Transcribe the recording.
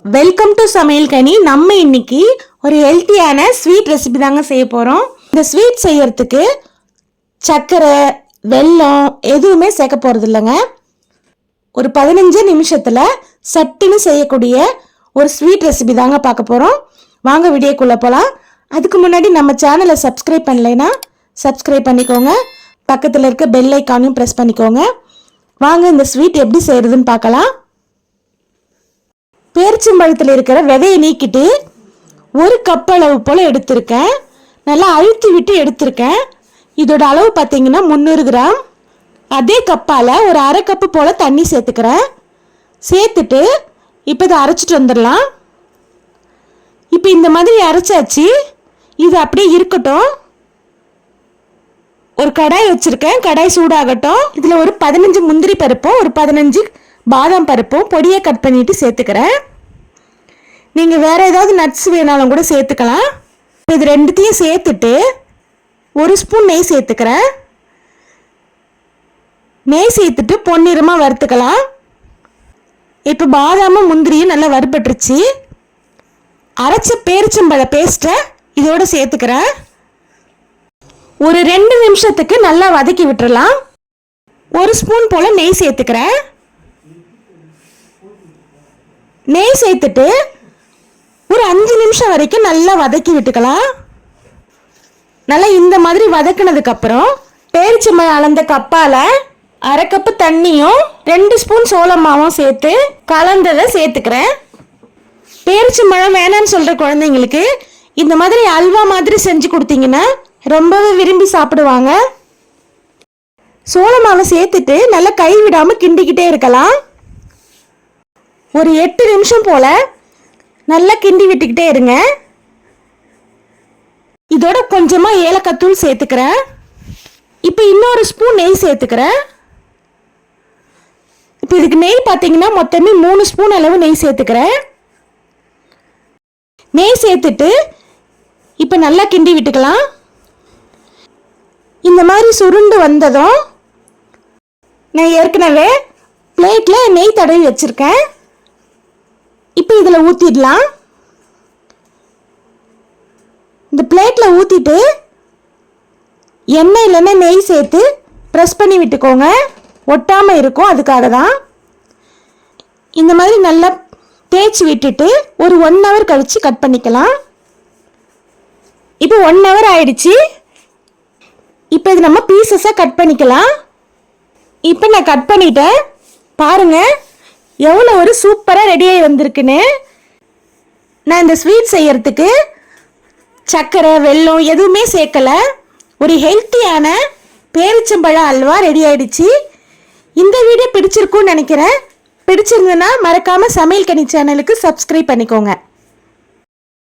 Welcome to சமையல் கனி. நம்ம இன்னைக்கு ஒரு ஹெல்த்தியான ஸ்வீட் ரெசிபி தாங்க செய்ய போகிறோம். இந்த ஸ்வீட் செய்யறதுக்கு சர்க்கரை வெல்லம் எதுவுமே சேர்க்க போகிறது இல்லைங்க. ஒரு 15 நிமிஷத்தில் சட்டுன்னு செய்யக்கூடிய ஒரு ஸ்வீட் ரெசிபி தாங்க பார்க்க போகிறோம். வாங்க வீடியோக்குள்ளே போகலாம். அதுக்கு முன்னாடி நம்ம சேனலை சப்ஸ்கிரைப் பண்ணலைன்னா சப்ஸ்கிரைப் பண்ணிக்கோங்க. பக்கத்தில் இருக்க பெல் ஐக்கானையும் ப்ரெஸ் பண்ணிக்கோங்க. வாங்க இந்த ஸ்வீட் எப்படி செய்கிறதுன்னு பார்க்கலாம். பேரிச்சம்பழத்தில் இருக்கிற விதையை நீக்கிட்டு 1 கப் அளவு போல் எடுத்திருக்கேன். நல்லா அழுத்தி விட்டு எடுத்திருக்கேன். இதோட அளவு பார்த்தீங்கன்னா 300 கிராம். அதே கப்பால் ஒரு அரை கப்பு போல் தண்ணி சேர்த்துக்கிறேன். சேர்த்துட்டு இப்போ இதை அரைச்சிட்டு வந்துடலாம். இப்போ இந்த மாதிரி அரைச்சாச்சு. இது அப்படியே இருக்கட்டும். ஒரு கடாய் வச்சுருக்கேன். கடாய் சூடாகட்டும். இதில் ஒரு 15 முந்திரி பருப்பும் ஒரு 15 பாதாம் பருப்பும் பொடியை கட் பண்ணிட்டு சேர்த்துக்கிறேன். நீங்கள் வேறு ஏதாவது நட்ஸ் வேணாலும் கூட சேர்த்துக்கலாம். இது ரெண்டுத்தையும் சேர்த்துட்டு 1 ஸ்பூன் நெய் சேர்த்துக்கிறேன். நெய் சேர்த்துட்டு பொன்னிறமாக வறுத்துக்கலாம். இப்போ பாதாமும் முந்திரியும் நல்லா வறுபட்டுருச்சு. அரைச்ச பேரிச்சம்பழ பேஸ்ட்டை இதோட சேர்த்துக்கிறேன். ஒரு 2 நிமிஷத்துக்கு நல்லா வதக்கி விட்டுறலாம். 1 ஸ்பூன் போல் நெய் சேர்த்துக்கிறேன். நெய் சேர்த்துட்டு ஒரு 5 நிமிஷம் வரைக்கும் நல்லா வதக்கி விட்டுக்கலாம். நல்லா இந்த மாதிரி வதக்கினதுக்கப்புறம் பேரிச்சம்பழம் அளந்த கப்பால் அரை கப்பு தண்ணியும் 2 ஸ்பூன் சோளம் மாவும் சேர்த்து கலந்ததை சேர்த்துக்கிறேன். பேரிச்சம்பழம் வேணான்னு சொல்கிற குழந்தைங்களுக்கு இந்த மாதிரி அல்வா மாதிரி செஞ்சு கொடுத்தீங்கன்னா ரொம்பவே விரும்பி சாப்பிடுவாங்க. சோள மாவை சேர்த்துட்டு நல்லா கை விடாமல் கிண்டிக்கிட்டே இருக்கலாம். ஒரு 8 நிமிஷம் போல் நல்லா கிண்டி விட்டுக்கிட்டே இருங்க. இதோட கொஞ்சமாக ஏலக்காய் தூள் சேர்த்துக்கிறேன். இப்போ இன்னொரு ஸ்பூன் நெய் சேர்த்துக்கிறேன். இப்போ இதுக்கு நெய் பார்த்தீங்கன்னா மொத்தமே 3 ஸ்பூன் அளவு நெய் சேர்த்துக்கிறேன். நெய் சேர்த்துட்டு இப்போ நல்லா கிண்டி விட்டுக்கலாம். இந்த மாதிரி சுருண்டு வந்ததும் நான் ஏற்கனவே பிளேட்டில் நெய் தடவி வச்சுருக்கேன். இப்போ இதில் ஊற்றிடலாம். இந்த பிளேட்டில் ஊற்றிட்டு எண்ணெய் இல்லைன்னா நெய் சேர்த்து ப்ரெஸ் பண்ணி விட்டுக்கோங்க. ஒட்டாமல் இருக்கும். அதுக்காக தான் இந்த மாதிரி நல்லா தேய்ச்சி விட்டுட்டு ஒரு 1 ஹவர் கழித்து கட் பண்ணிக்கலாம். இப்போ 1 ஹவர் ஆயிடுச்சு. இப்போ இது நம்ம பீசஸாக கட் பண்ணிக்கலாம். இப்போ நான் கட் பண்ணிட்டேன். பாருங்கள் எவ்வளோ ஒரு சூப்பராக ரெடியாகி வந்திருக்குன்னு. நான் இந்த ஸ்வீட் செய்யறதுக்கு சர்க்கரை வெல்லம் எதுவுமே சேர்க்கலை. ஒரு ஹெல்த்தியான பேரிச்சம்பழ அல்வா ரெடி ஆயிடுச்சு. இந்த வீடியோ பிடிச்சிருக்குன்னு நினைக்கிறேன். பிடிச்சிருந்ததுன்னா மறக்காமல் சமையல் கனி சேனலுக்கு சப்ஸ்கிரைப் பண்ணிக்கோங்க.